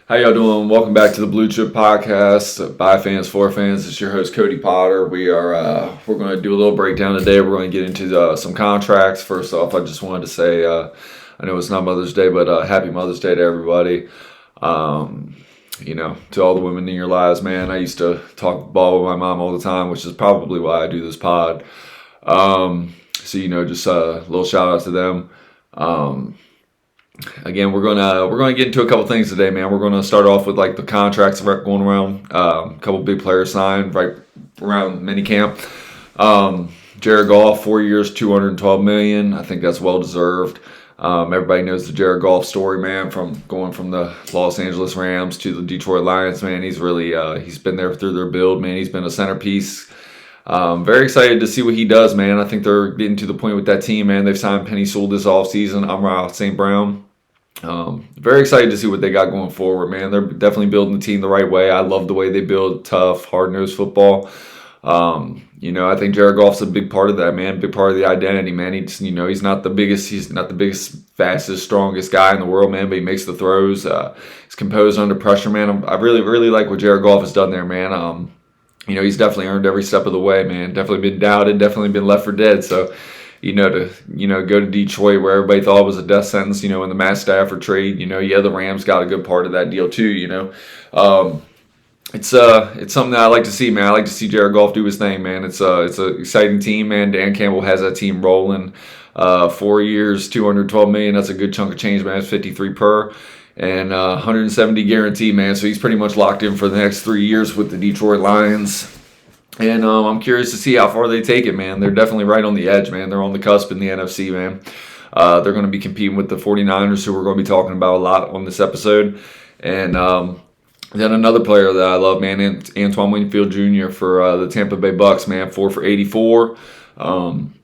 How y'all doing? Welcome back to the Blue Chip Podcast by fans for fans. It's your host Cody Potter. We're going to do a little breakdown today. We're going to get into some contracts. First off, I just wanted to say I know it's not Mother's Day, but happy Mother's Day to everybody. To all the women in your lives, man. I used to talk ball with my mom all the time, which is probably why I do this pod. Just a little shout out to them. Again, we're gonna get into a couple things today, man. We're gonna start off with like the contracts going around. A couple big players signed right around minicamp. Jared Goff, 4 years, $212 million. I think that's well deserved. Everybody knows the Jared Goff story, man. From going from the Los Angeles Rams to the Detroit Lions, man. He's really he's been there through their build, man. He's been a centerpiece. Very excited to see what he does, man. I think they're getting to the point with that team, man. They've signed Penny Sewell this offseason. Amon-Ra St. Brown. Very excited to see what they got going forward, man. They're definitely building the team the right way. I love the way they build tough, hard-nosed football. I think Jared Goff's a big part of that, man. Big part of the identity, man. He's not the biggest, fastest, strongest guy in the world, man, but he makes the throws. He's composed under pressure, man. I really, really like what Jared Goff has done there, man. He's definitely earned every step of the way, man. Definitely been doubted, definitely been left for dead. So, to go to Detroit where everybody thought it was a death sentence, in the Matt Stafford trade, the Rams got a good part of that deal too, It's something that I like to see, man. I like to see Jared Goff do his thing, man. It's an exciting team, man. Dan Campbell has that team rolling. 4 years, $212 million. That's a good chunk of change, man. It's 53 per. And 170 guarantee, man. So he's pretty much locked in for the next 3 years with the Detroit Lions. And I'm curious to see how far they take it, man. They're definitely right on the edge, man. They're on the cusp in the NFC, man. They're going to be competing with the 49ers, who we're going to be talking about a lot on this episode. And then another player that I love, man, Antoine Winfield Jr. for the Tampa Bay Bucks, man. 4 for 84. One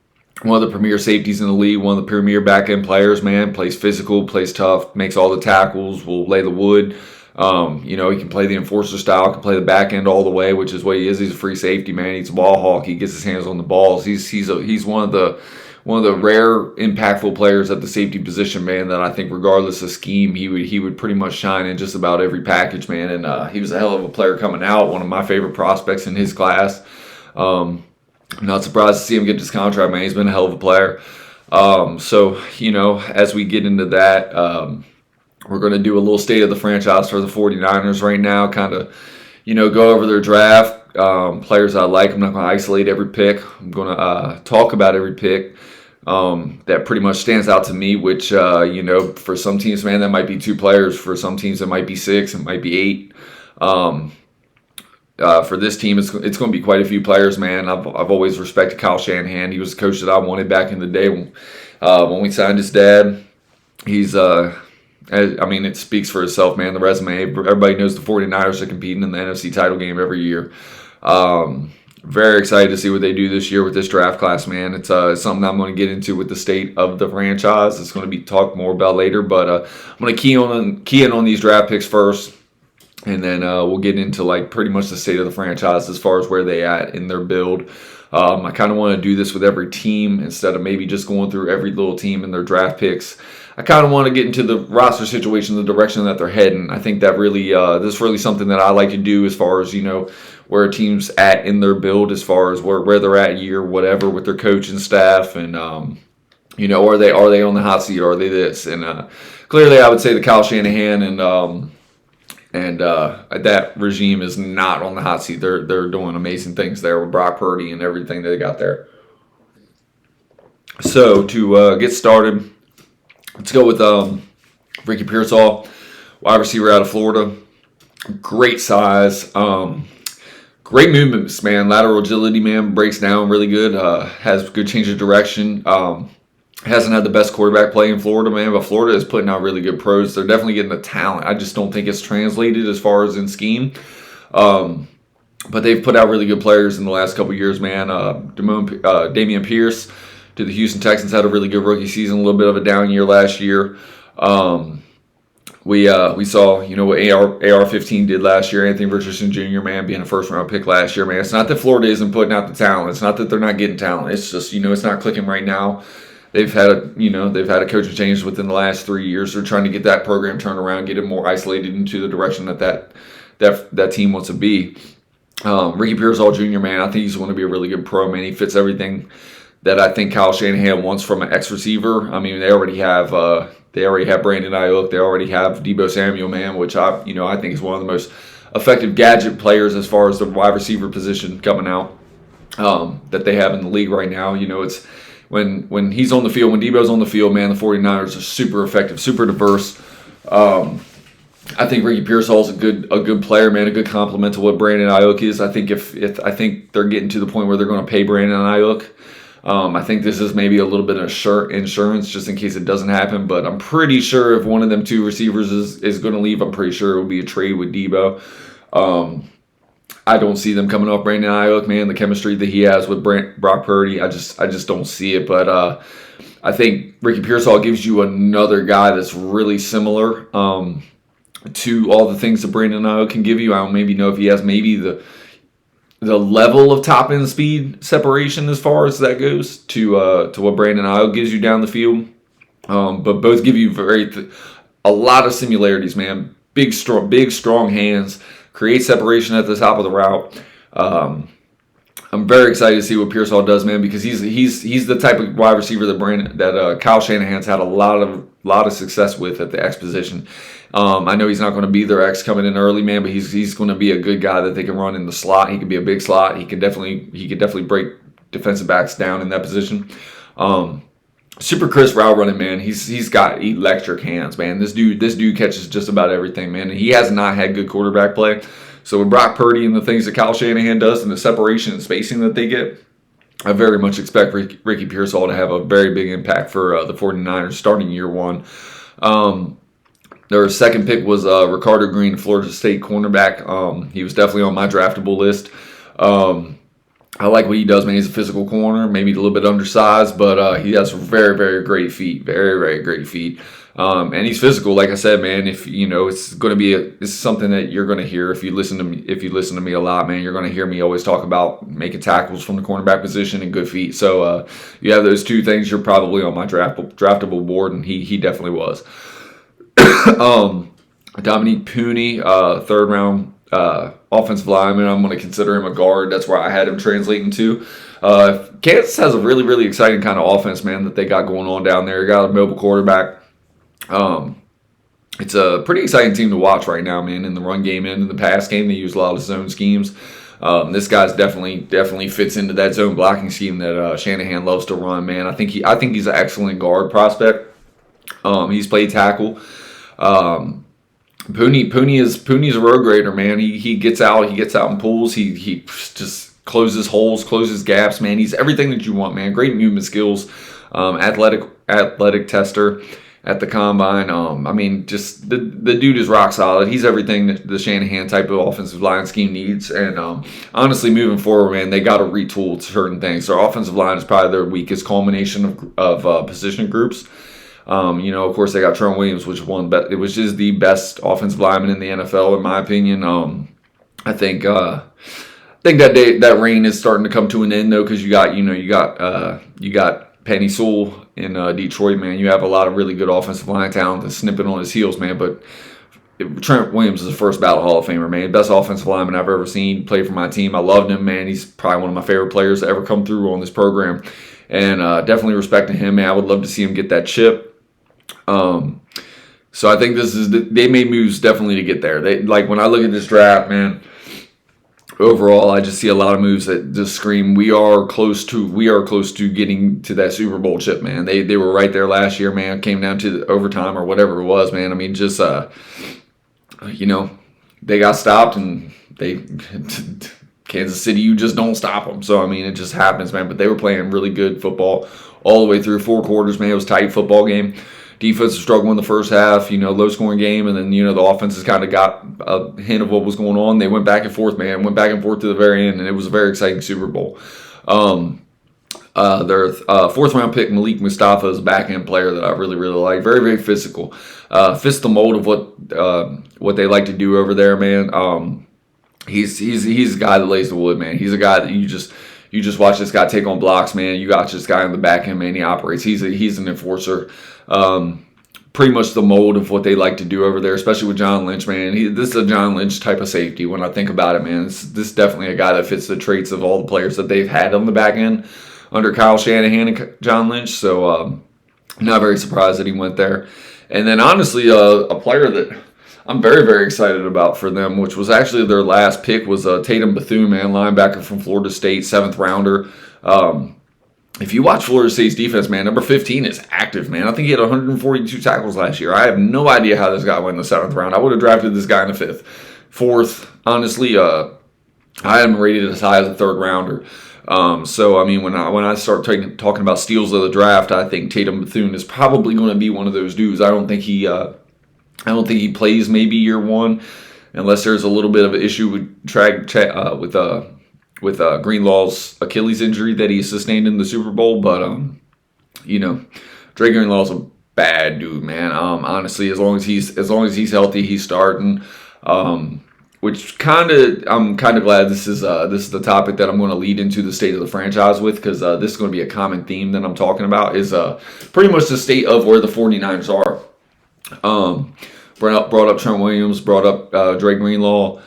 of the premier safeties in the league, one of the premier back-end players, man. Plays physical, plays tough, makes all the tackles, will lay the wood. He can play the enforcer style, can play the back end all the way, which is what he is. He's a free safety, man. He's a ball hawk. He gets his hands on the balls. He's one of the rare impactful players at the safety position, man, that I think regardless of scheme, he would pretty much shine in just about every package, man. And he was a hell of a player coming out, one of my favorite prospects in his class. I'm not surprised to see him get this contract, man. He's been a hell of a player. As we get into that, we're going to do a little state of the franchise for the 49ers right now, kind of, go over their draft, players I like. I'm not going to isolate every pick. I'm going to talk about every pick that pretty much stands out to me, which, for some teams, man, that might be 2 players. For some teams, it might be 6. It might be 8. For this team, it's going to be quite a few players, man. I've always respected Kyle Shanahan. He was the coach that I wanted back in the day when we signed his dad. He's it speaks for itself, man. The resume. Everybody knows the 49ers are competing in the NFC title game every year. Very excited to see what they do this year with this draft class, man. It's something I'm going to get into with the state of the franchise. It's going to be talked more about later, but I'm going to key in on these draft picks first. And then we'll get into like pretty much the state of the franchise as far as where they at in their build. I kind of want to do this with every team instead of maybe just going through every little team and their draft picks. I kind of want to get into the roster situation, the direction that they're heading. I think that really this is really something that I like to do as far as, where a team's at in their build, as far as where they're at year, whatever, with their coaching staff. And, are they on the hot seat? Are they this? And clearly I would say the Kyle Shanahan and that regime is not on the hot seat. They're doing amazing things there with Brock Purdy and everything they got there. So to get started, let's go with Ricky Pearsall, wide receiver out of Florida. Great size, great movements, man. Lateral agility, man. Breaks down really good. Has good change of direction. Hasn't had the best quarterback play in Florida, man, but Florida is putting out really good pros. They're definitely getting the talent. I just don't think it's translated as far as in scheme. But they've put out really good players in the last couple of years, man. Dameon Pierce to the Houston Texans had a really good rookie season, a little bit of a down year last year. We saw, what AR-15 did last year. Anthony Richardson Jr., man, being a first-round pick last year, man. It's not that Florida isn't putting out the talent. It's not that they're not getting talent. It's just, it's not clicking right now. they've had a coaching change within the last 3 years. They're trying to get that program turned around, get it more isolated into the direction that team wants to be. Ricky Pearsall Jr., man, I think he's going to be a really good pro, man. He fits everything that I think Kyle Shanahan wants from an X receiver. I mean, they already have Brandon Ayuk, they already have Deebo Samuel, man, which I think is one of the most effective gadget players as far as the wide receiver position coming out that they have in the league right now. It's when he's on the field, when Deebo's on the field, man, the 49ers are super effective, super diverse. I think Ricky Pearsall's a good player, man, a good complement to what Brandon Ayuk is. I think I think they're getting to the point where they're going to pay Brandon Ayuk. I think this is maybe a little bit of insurance just in case it doesn't happen, but I'm pretty sure if one of them two receivers is going to leave, I'm pretty sure it will be a trade with Deebo. I don't see them coming off Brandon Ayuk, man. The chemistry that he has with Brock Purdy, I just don't see it. But I think Ricky Pearsall gives you another guy that's really similar to all the things that Brandon Ayuk can give you. I don't maybe know if he has maybe the level of top end speed separation as far as that goes to what Brandon Ayuk gives you down the field. But both give you a lot of similarities, man. Big strong hands, create separation at the top of the route. I'm very excited to see what Pearsall does, man, because he's the type of wide receiver that Kyle Shanahan's had a lot of success with at the X position. I know he's not going to be their X coming in early, man, but he's going to be a good guy that they can run in the slot. He can be a big slot. He could definitely break defensive backs down in that position. Super crisp route running, man. He's got electric hands, man. This dude catches just about everything, man. And he has not had good quarterback play. So with Brock Purdy and the things that Kyle Shanahan does and the separation and spacing that they get, I very much expect Ricky Pearsall to have a very big impact for the 49ers starting year one. Their second pick was Ricardo Green, Florida State cornerback. He was definitely on my draftable list. I like what he does, man. He's a physical corner, maybe a little bit undersized, but he has very, very great feet. Very, very great feet. And he's physical, like I said, man. If it's going to be it's something that you're going to hear if you listen to me a lot, man. You're going to hear me always talk about making tackles from the cornerback position and good feet. So you have those two things, you're probably on my draftable board, and he definitely was. Dominique Pooney, third round offensive lineman. I'm going to consider him a guard. That's where I had him translating to. Kansas has a really, really exciting kind of offense, man, that they got going on down there. Got a mobile quarterback. It's a pretty exciting team to watch right now, man. In the run game and in the pass game, they use a lot of zone schemes. This guy's definitely fits into that zone blocking scheme that Shanahan loves to run, man. I think he's an excellent guard prospect. He's played tackle. Pooney's a road grader, man. He gets out and pulls. He just closes holes, closes gaps, man. He's everything that you want, man. Great movement skills, athletic tester at the combine. I mean, just the dude is rock solid. He's everything that the Shanahan type of offensive line scheme needs. And honestly, moving forward, man, they got to retool certain things. Their offensive line is probably their weakest culmination of position groups. Of course, they got Trent Williams, which was just the best offensive lineman in the NFL, in my opinion. I think that reign is starting to come to an end, though, because you got Penny Sewell in Detroit, man. You have a lot of really good offensive line talent that's snipping on his heels, man. But Trent Williams is the first ballot Hall of Famer, man. Best offensive lineman I've ever seen. Played for my team. I loved him, man. He's probably one of my favorite players to ever come through on this program. And definitely respecting him, man. I would love to see him get that chip. So I think they made moves definitely to get there. When I look at this draft, man, overall, I just see a lot of moves that just scream we are close to getting to that Super Bowl chip, man. They were right there last year, man. It came down to the overtime or whatever it was, man. I mean, just they got stopped, and Kansas City, you just don't stop them. So I mean, it just happens, man. But they were playing really good football all the way through 4 quarters, man. It was a tight football game. Defense was struggling in the first half, low scoring game, and then the offense has kind of got a hint of what was going on. They went back and forth, man. Went back and forth to the very end, and it was a very exciting Super Bowl. Their fourth round pick, Malik Mustafa, is a back end player that I really, really like. Very, very physical. Fits the mold of what they like to do over there, man. He's a guy that lays the wood, man. He's a guy that You just watch this guy take on blocks, man. You got this guy on the back end, man. He operates. He's an enforcer. Pretty much the mold of what they like to do over there, especially with John Lynch, man. This is a John Lynch type of safety when I think about it, man. This is definitely a guy that fits the traits of all the players that they've had on the back end under Kyle Shanahan and John Lynch. So not very surprised that he went there. And then honestly, a player that I'm very, very excited about for them, which was actually their last pick, was Tatum Bethune, man, linebacker from Florida State, 7th rounder. If you watch Florida State's defense, man, number 15 is active, man. I think he had 142 tackles last year. I have no idea how this guy went in the 7th round. I would have drafted this guy in the 5th. 4th, honestly, I had him rated as high as a 3rd rounder. So, I mean, when I start talking about steals of the draft, I think Tatum Bethune is probably going to be one of those dudes. I don't think he plays maybe year one, unless there's a little bit of an issue with Greenlaw's Achilles injury that he sustained in the Super Bowl. But Dre Greenlaw's a bad dude, man. Honestly, as long as he's healthy, he's starting. Which I'm kind of glad this is the topic that I'm going to lead into the state of the franchise with, because this is going to be a common theme that I'm talking about, is pretty much the state of where the 49ers are. Brought up Trent Williams, brought up Dre Greenlaw.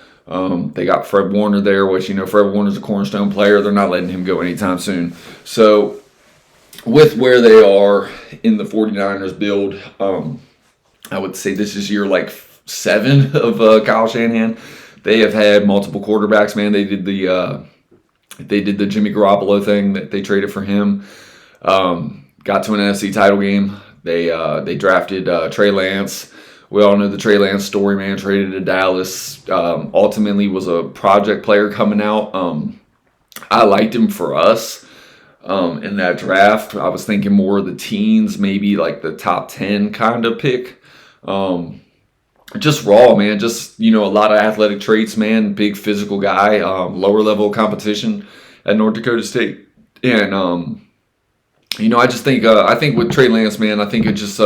They got Fred Warner there, which, Fred Warner's a cornerstone player. They're not letting him go anytime soon. So with where they are in the 49ers build, I would say this is year like 7 of Kyle Shanahan. They have had multiple quarterbacks, man. They did the Jimmy Garoppolo thing that they traded for him. Got to an NFC title game. They drafted Trey Lance. We all know the Trey Lance story, man. Traded to Dallas. Ultimately was a project player coming out. I liked him for us in that draft. I was thinking more of the teens, maybe like the top 10 kind of pick. Just raw, man. Just, a lot of athletic traits, man. Big physical guy. Lower level competition at North Dakota State. And, I just think, I think with Trey Lance, man, I think it's just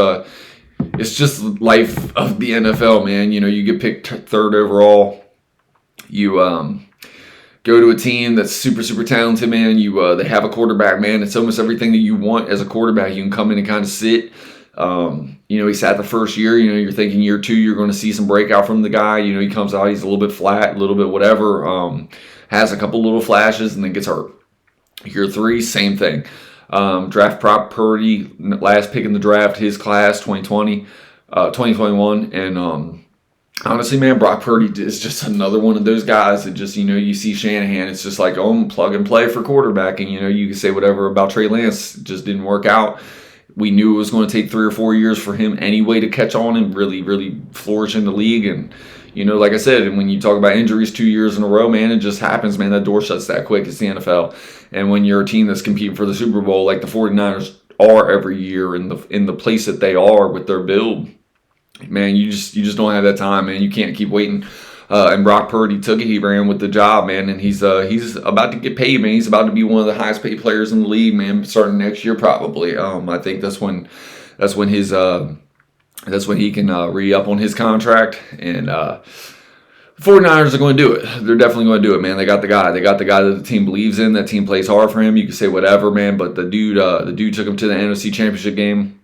life of the NFL, man. You get picked 3rd overall. You go to a team that's super, super talented, man. They have a quarterback, man. It's almost everything that you want as a quarterback. You can come in and kind of sit. He sat the first year. You're thinking year 2, you're going to see some breakout from the guy. He comes out, he's a little bit flat, a little bit whatever. Has a couple little flashes and then gets hurt. Year 3, same thing. Draft Brock Purdy, last pick in the draft, his class, 2021. And honestly, man, Brock Purdy is just another one of those guys that just, you see Shanahan, it's just like, plug and play for quarterback. And, you can say whatever about Trey Lance, it just didn't work out. We knew it was going to take 3 or 4 years for him anyway to catch on and really, really flourish in the league. And, like I said, and when you talk about injuries 2 years in a row, man, it just happens, man. That door shuts that quick. It's the NFL. And when you're a team that's competing for the Super Bowl, like the 49ers are every year in the place that they are with their build, man, you just don't have that time, man. You can't keep waiting. And Brock Purdy took it. He ran with the job, man, and he's about to get paid, man. He's about to be one of the highest paid players in the league, man, starting next year probably. I think that's when he can re-up on his contract, and the 49ers are going to do it. They're definitely going to do it, man. They got the guy. They got the guy that the team believes in. That team plays hard for him. You can say whatever, man, but the dude took him to the NFC Championship game,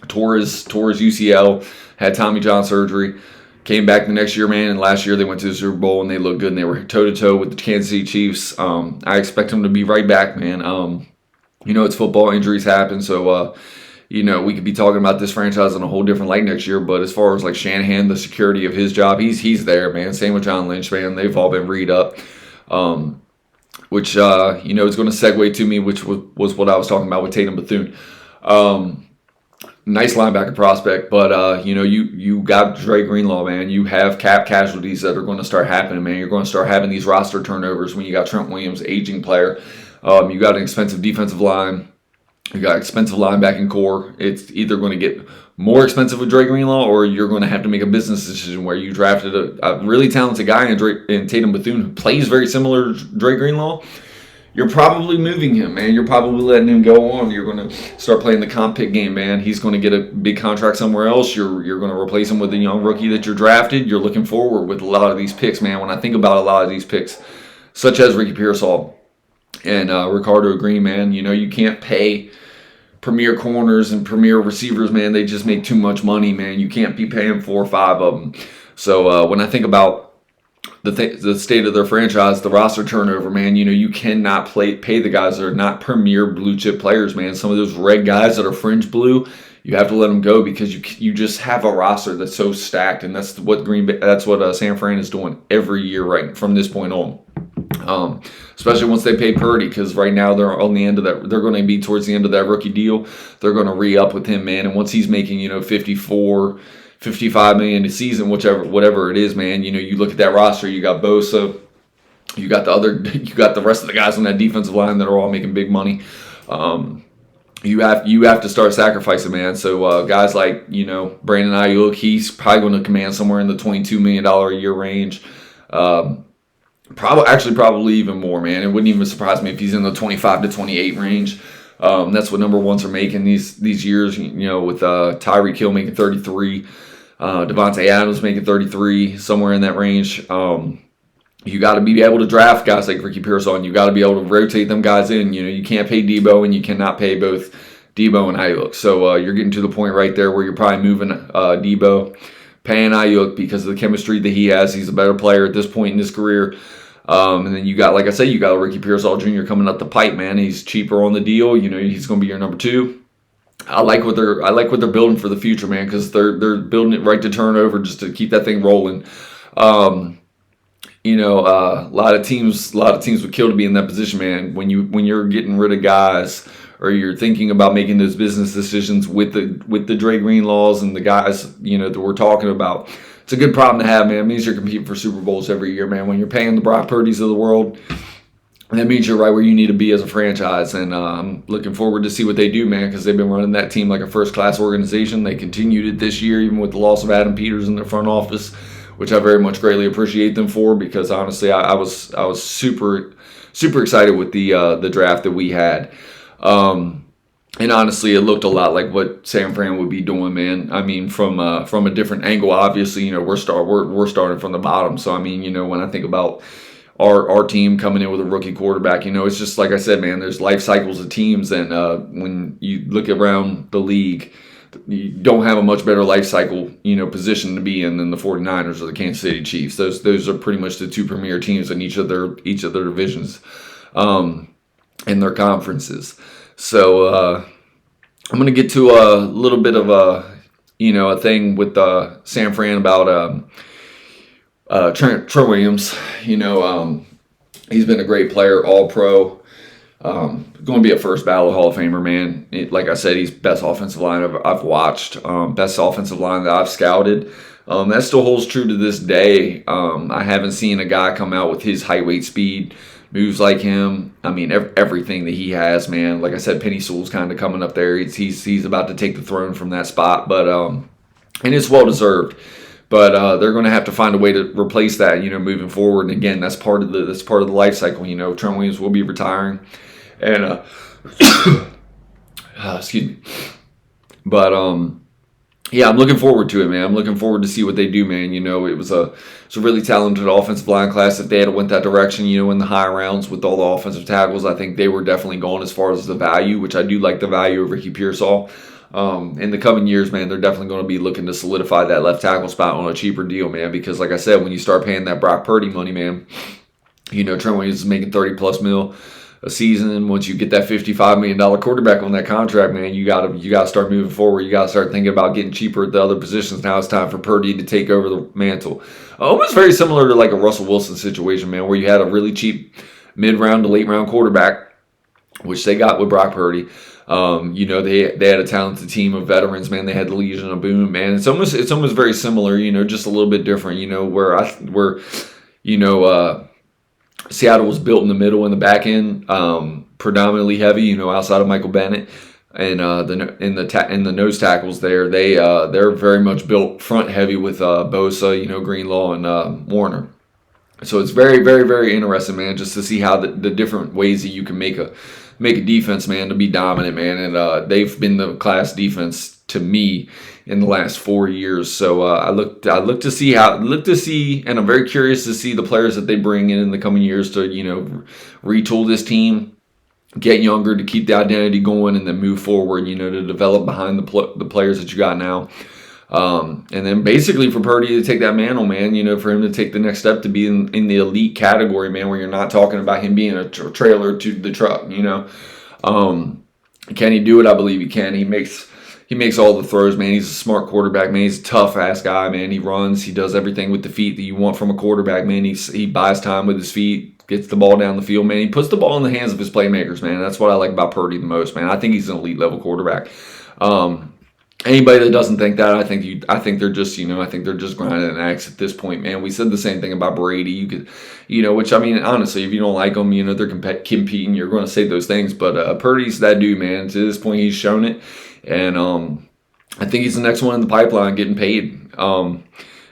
tore his UCL, had Tommy John surgery. Came back the next year, man, and last year they went to the Super Bowl and they looked good and they were toe-to-toe with the Kansas City Chiefs. I expect them to be right back, man. It's football, injuries happen, so, we could be talking about this franchise in a whole different light next year, but as far as, like, Shanahan, the security of his job, he's there, man. Same with John Lynch, man. They've all been read up, which, is going to segue to me, which was what I was talking about with Tatum Bethune. Nice linebacker prospect, but you got Dre Greenlaw, man. You have cap casualties that are going to start happening, man. You're going to start having these roster turnovers when you got Trent Williams, aging player. You got an expensive defensive line. You got expensive linebacking core. It's either going to get more expensive with Dre Greenlaw, or you're going to have to make a business decision where you drafted a really talented guy in Tatum Bethune who plays very similar to Dre Greenlaw. You're probably moving him, man. You're probably letting him go on. You're going to start playing the comp pick game, man. He's going to get a big contract somewhere else. You're going to replace him with a young rookie that you're drafted. You're looking forward with a lot of these picks, man. When I think about a lot of these picks, such as Ricky Pearsall, and Ricardo Green, man. You know, you can't pay premier corners and premier receivers, man. They just make too much money, man. You can't be paying 4 or 5 of them. So when I think about the state of their franchise, the roster turnover, man, you know, you cannot pay the guys that are not premier blue chip players, man. Some of those red guys that are fringe blue, you have to let them go because you just have a roster that's so stacked, and that's what San Fran is doing every year right from this point on. Especially once they pay Purdy, because right now they're on the end of that. They're going to be towards the end of that rookie deal. They're going to re-up with him, man. And once he's making, you know, 54, 55 million a season, whatever it is, man. You know, you look at that roster. You got Bosa, you got the rest of the guys on that defensive line that are all making big money. You have to start sacrificing, man. So guys like, you know, Brandon Ayuk, he's probably going to command somewhere in the $22 million a year range. Probably even more, man. It wouldn't even surprise me if he's in the 25 to 28 range. That's what number ones are making these years. You know, with Tyreek Hill making 33, Devontae Adams making 33, somewhere in that range. You got to be able to draft guys like Ricky Pearsall. You got to be able to rotate them guys in. You know, you can't pay Debo, and you cannot pay both Debo and Ayuk. So you're getting to the point right there where you're probably moving Debo, paying Ayuk because of the chemistry that he has. He's a better player at this point in his career. And then you got, like I say, you got Ricky Pearsall Jr. coming up the pipe, man. He's cheaper on the deal. You know, he's going to be your number 2. I like what they're building for the future, man, because they're building it right to turnover just to keep that thing rolling. You know, a lot of teams would kill to be in that position, man. When you're getting rid of guys, or you're thinking about making those business decisions with the Dre Green laws and the guys, you know, that we're talking about. It's a good problem to have, man. It means you're competing for Super Bowls every year, man. When you're paying the Brock Purdys of the world, that means you're right where you need to be as a franchise. And I'm looking forward to see what they do, man, because they've been running that team like a first-class organization. They continued it this year, even with the loss of Adam Peters in their front office, which I very much greatly appreciate them for, because honestly, I was super excited with the draft that we had. And honestly, it looked a lot like what San Fran would be doing, man. I mean, from a different angle, obviously, you know, we're starting from the bottom. So I mean, you know, when I think about our team coming in with a rookie quarterback, you know, it's just like I said, man. There's life cycles of teams, and when you look around the league, you don't have a much better life cycle, you know, position to be in than the 49ers or the Kansas City Chiefs. Those are pretty much the 2 premier teams in each of their divisions, in their conferences. So I'm going to get to a little bit of a thing with San Fran about Trent Williams. You know, he's been a great player, all-pro. Going to be a first ballot Hall of Famer, man. Like I said, he's best offensive line I've watched, best offensive line that I've scouted. That still holds true to this day. I haven't seen a guy come out with his height, weight, speed, moves like him. I mean, everything that he has, man. Like I said, Penny Sewell's kind of coming up there. He's about to take the throne from that spot, but and it's well deserved. But they're going to have to find a way to replace that, you know, moving forward. And again, that's part of the life cycle. You know, Trent Williams will be retiring, and excuse me. But yeah, I'm looking forward to it, man. I'm looking forward to see what they do, man. You know, it was a really talented offensive line class. If they had went that direction, you know, in the high rounds with all the offensive tackles, I think they were definitely going as far as the value, which I do like the value of Ricky Pearsall. In the coming years, man, they're definitely going to be looking to solidify that left tackle spot on a cheaper deal, man, because like I said, when you start paying that Brock Purdy money, man, you know, Trent Williams is making 30+ mil a season. Once you get that $55 million quarterback on that contract, man, you gotta start moving forward. You gotta start thinking about getting cheaper at the other positions. Now it's time for Purdy to take over the mantle. Almost very similar to like a Russell Wilson situation, man, where you had a really cheap mid-round to late-round quarterback, which they got with Brock Purdy. You know, they had a talented team of veterans, man. They had the Legion of Boom, man. It's almost very similar, you know, just a little bit different, you know, where Seattle was built in the middle and the back end, predominantly heavy, you know, outside of Michael Bennett and the nose tackles there. They're very much built front heavy with Bosa, you know, Greenlaw and Warner. So it's very, very, very interesting, man, just to see how the different ways that you can make a defense, man, to be dominant, man. And they've been the class defense to me in the last 4 years. So I look to see, and I'm very curious to see the players that they bring in the coming years to, you know, retool this team get younger to keep the identity going and then move forward, to develop behind the players that you got now. And then basically for Purdy to take that mantle, man, for him to take the next step to be in the elite category, man, where you're not talking about him being a trailer to the truck, Can he do it? I believe he can. He makes all the throws, man. He's a smart quarterback, man. He's a tough-ass guy, man. He runs. He does everything with the feet that you want from a quarterback, man. He buys time with his feet, gets the ball down the field, man. He puts the ball in the hands of his playmakers, man. That's what I like about Purdy the most, man. I think he's an elite-level quarterback. Anybody that doesn't think that, I think they're just, I think they're just grinding an axe at this point, man. We said the same thing about Brady. You could, which I mean, honestly, if you don't like them, they're competing. You're going to say those things, but Purdy's that dude, man. To this point, he's shown it, and I think he's the next one in the pipeline getting paid.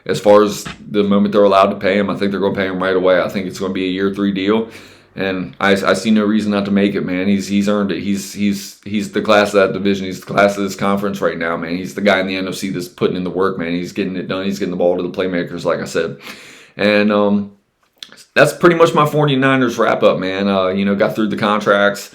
As far as the moment they're allowed to pay him, I think they're going to pay him right away. I think it's going to be a year 3 deal. And I see no reason not to make it, man. He's earned it. He's the class of that division. He's the class of this conference right now, man. He's the guy in the NFC that's putting in the work, man. He's getting it done. He's getting the ball to the playmakers, like I said. And that's pretty much my 49ers wrap up, man. Got through the contracts.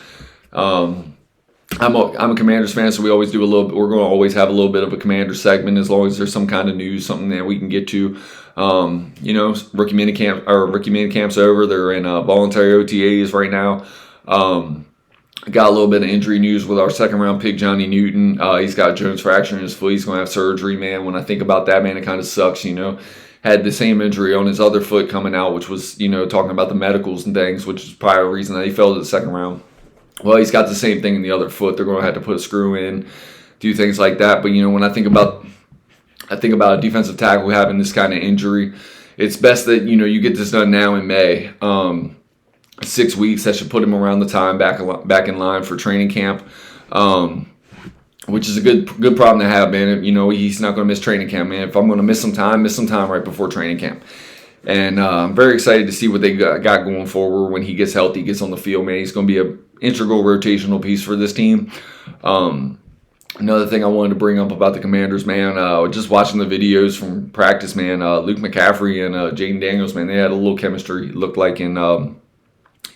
I'm a Commanders fan, so we always do we're going to always have a little bit of a Commanders segment as long as there's some kind of news, something that we can get to. Rookie minicamp's over. They're in voluntary OTAs right now. Got a little bit of injury news with our second round pick, Johnny Newton. He's got a Jones fracture in his foot. He's going to have surgery, man. When I think about that, man, it kind of sucks, Had the same injury on his other foot coming out, which was, talking about the medicals and things, which is probably a reason that he fell to the second round. Well, he's got the same thing in the other foot. They're going to have to put a screw in, do things like that. But, when I think about a defensive tackle having this kind of injury, it's best that, you get this done now in May. 6 weeks, that should put him around the time back in line for training camp, which is a good problem to have, man. He's not going to miss training camp, man. If I'm going to miss some time right before training camp. And I'm very excited to see what they got going forward when he gets healthy, gets on the field, man. He's going to be an integral rotational piece for this team. Another thing I wanted to bring up about the Commanders, man, just watching the videos from practice, man, Luke McCaffrey and Jaden Daniels, man, they had a little chemistry, it looked like in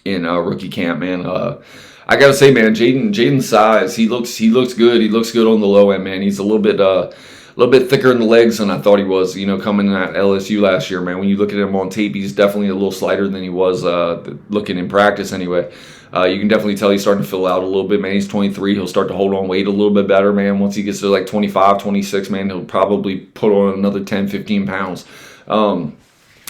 rookie camp, man. I gotta say, man, Jaden's size, he looks good. He looks good on the low end, man. He's a little bit thicker in the legs than I thought he was, coming in at LSU last year, man. When you look at him on tape, he's definitely a little slighter than he was looking in practice anyway. You can definitely tell he's starting to fill out a little bit, man. He's 23. He'll start to hold on weight a little bit better, man. Once he gets to like 25, 26, man, he'll probably put on another 10, 15 pounds. And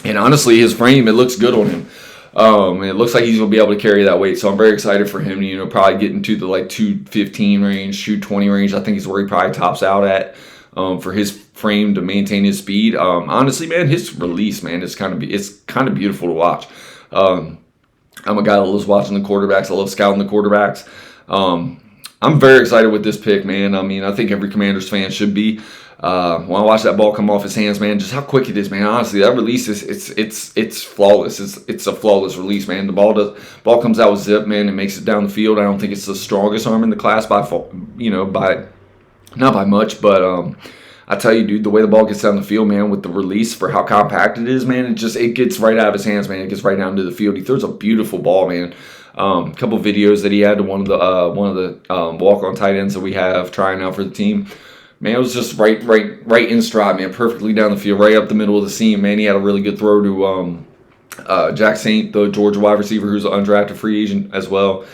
honestly, his frame, it looks good on him. It looks like he's going to be able to carry that weight. So I'm very excited for him to, probably get into the like 215 range, 220 range. I think is where he probably tops out at for his frame to maintain his speed. Honestly, man, his release, man, it's kind of beautiful to watch. I'm a guy that loves watching the quarterbacks. I love scouting the quarterbacks. I'm very excited with this pick, man. I mean, I think every Commanders fan should be. When I watch that ball come off his hands, man, just how quick it is, man. Honestly, that release it's flawless. It's a flawless release, man. The ball comes out with zip, man, and makes it down the field. I don't think it's the strongest arm in the class by not by much, but I tell you, dude, the way the ball gets down the field, man, with the release for how compact it is, man, it gets right out of his hands, man. It gets right down to the field. He throws a beautiful ball, man. A couple of videos that he had to one of the walk-on tight ends that we have trying out for the team. Man, it was just right in stride, man, perfectly down the field, right up the middle of the seam, man. He had a really good throw to Jack Saint, the Georgia wide receiver, who's an undrafted free agent as well.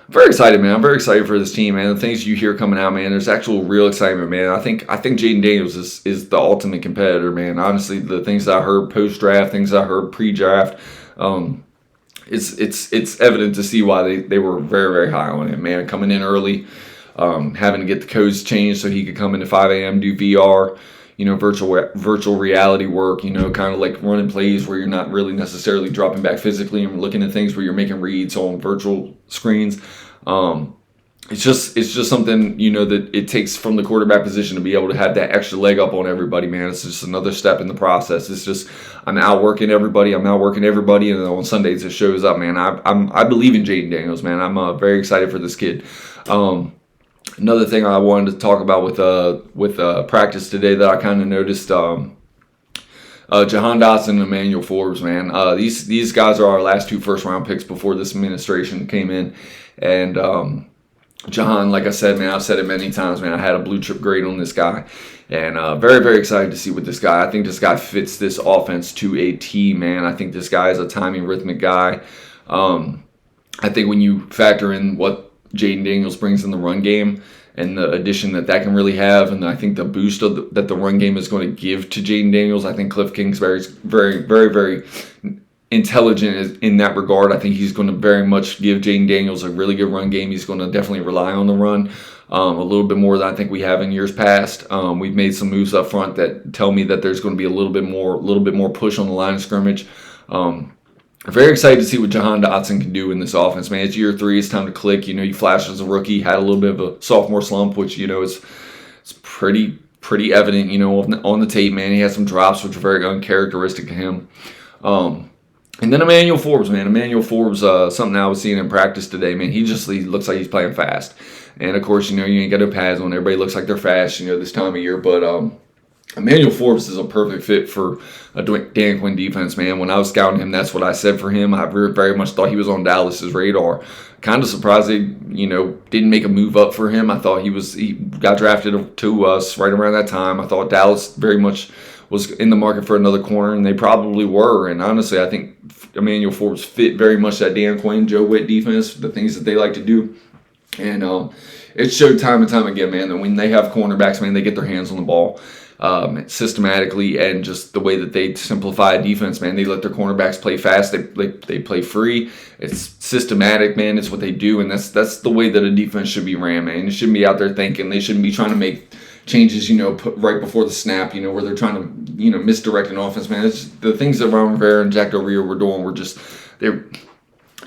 Very excited, man. I'm very excited for this team, man. The things you hear coming out, man, there's actual real excitement, man. I think Jaden Daniels is the ultimate competitor, man. Honestly, the things that I heard post-draft, things that I heard pre-draft, it's evident to see why they were very, very high on him, man. Coming in early, having to get the codes changed so he could come in at 5 a.m., do VR, virtual reality work, kind of like running plays where you're not really necessarily dropping back physically and looking at things where you're making reads on virtual screens. It's just something, that it takes from the quarterback position to be able to have that extra leg up on everybody, man. It's just another step in the process. It's just, I'm outworking everybody, and then on Sundays it shows up, man. I believe in Jaden Daniels, man. I'm very excited for this kid. Another thing I wanted to talk about with practice today that I kind of noticed, Jahan Dotson and Emmanuel Forbes, man. These guys are our last 2 first-round picks before this administration came in. And Jahan, like I said, man, I've said it many times, man. I had a blue chip grade on this guy. And very, very excited to see what this guy. I think this guy fits this offense to a T, man. I think this guy is a timing, rhythmic guy. I think when you factor in what Jayden Daniels brings in the run game and the addition that can really have, and I think the boost that the run game is going to give to Jayden Daniels, I think Cliff Kingsbury's very, very, very intelligent in that regard. I think he's going to very much give Jayden Daniels a really good run game. He's going to definitely rely on the run a little bit more than I think we have in years past. We've made some moves up front that tell me that there's going to be a little bit more push on the line of scrimmage. Very excited to see what Jahan Dotson can do in this offense, man. It's year 3. It's time to click. He flashed as a rookie, had a little bit of a sophomore slump, which, is pretty evident, on the tape, man. He had some drops, which are very uncharacteristic to him. And then Emmanuel Forbes, man. Emmanuel Forbes, something I was seeing in practice today, man. He looks like he's playing fast. And, of course, you ain't got no pads on. Everybody looks like they're fast, this time of year. But Emmanuel Forbes is a perfect fit for a Dan Quinn defense, man. When I was scouting him, that's what I said for him. I very much thought he was on Dallas's radar. Kind of surprised they, didn't make a move up for him. I thought he got drafted to us right around that time. I thought Dallas very much was in the market for another corner, and they probably were. And honestly, I think Emmanuel Forbes fit very much that Dan Quinn, Joe Witt defense, the things that they like to do. And it showed time and time again, man, that when they have cornerbacks, man, they get their hands on the ball systematically, and just the way that they simplify defense, man. They let their cornerbacks play fast. They play free. It's systematic, man. It's what they do, and that's the way that a defense should be ran, man. They shouldn't be out there thinking. They shouldn't be trying to make changes, right before the snap, where they're trying to, misdirect an offense, man. It's the things that Ron Rivera and Jack Del Rio were doing they're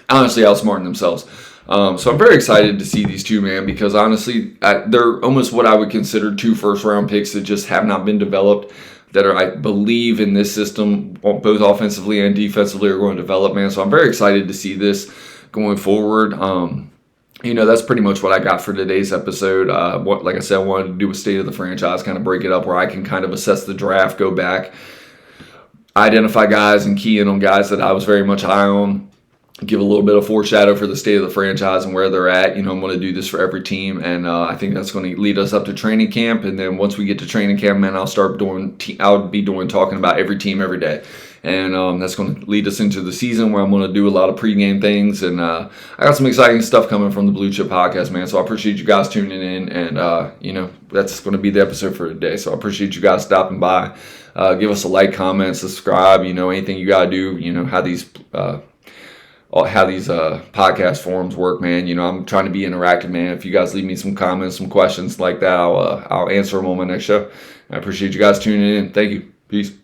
honestly outsmarting themselves. So I'm very excited to see these two, man, because honestly, they're almost what I would consider 2 first-round picks that just have not been developed, that are, I believe, in this system, both offensively and defensively, are going to develop, man. So I'm very excited to see this going forward. That's pretty much what I got for today's episode. Like I said, I wanted to do a state of the franchise, kind of break it up where I can kind of assess the draft, go back, identify guys and key in on guys that I was very much high on, give a little bit of foreshadow for the state of the franchise and where they're at. I'm going to do this for every team, and I think that's going to lead us up to training camp. And then once we get to training camp, man, I'll be talking about every team every day. And that's going to lead us into the season where I'm going to do a lot of pregame things. And I got some exciting stuff coming from the Blue Chip Podcast, man. So I appreciate you guys tuning in. And, that's going to be the episode for today. So I appreciate you guys stopping by. Give us a like, comment, subscribe. Anything you got to do. How these podcast forums work, man. I'm trying to be interactive, man. If you guys leave me some comments, some questions like that, I'll answer them on my next show. I appreciate you guys tuning in. Thank you. Peace.